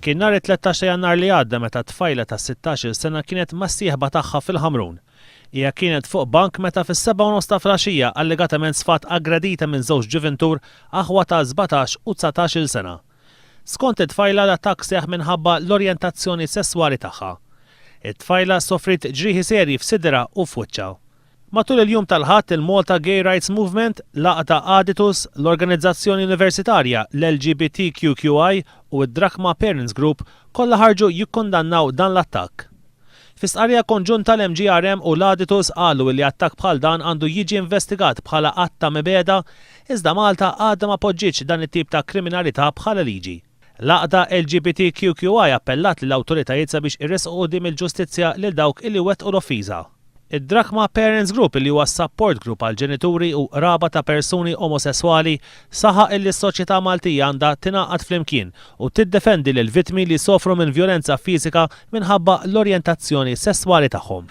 kien nhar 13 Jannar li għadda meta tfajla ta' 16 sena kienet mas-sieħba tagħha fil-Ħamrun. Hija kienet fuq bank meta fis-7:30 ta' filgħaxija allegatament sfat aggredita minn żewġ ġuventur aħwa ta' 17 u 19 sena. Skont it-tfajla l-attakk seħħ minħabba l-orjentazzjoni sesswali tagħha. It-tfajla sofrit ġrieħi serji f'sidra u f'wiċċha. Matul il-jum tal-ħadd il-Malta Gay Rights Movement laqta Aditus, l-organizzazzjoni universitarja l-LGBTQQI u d-Drachma Parents Group kollha ħarġu jikkondannaw dan l-attakk. Fis-qarja konġunta l-MGRM u l-Aditus qalu li attakk bħal dan għandu jiġi investigat bħala qatt ta' mibeda, iżda Malta għadha ma poġġietx dan it-tip ta' kriminalità bħala liġi. Laqda LGBTQQI appellat lill-awtoritajiet sabiex irresqu quddiem il-ġustizzja lil dawk illi wettqu l-offiża. Id-Drachma Parents Group li huwa support group għal ġenituri u raba ta' persuni omosessuali saħaq illi s-soċjetà Maltija għandha tingħaqad flimkien u tiddefendi lil vittmi li sofru minn vjolenza fiżika minħabba l-orjentazzjoni sesswali tagħhom.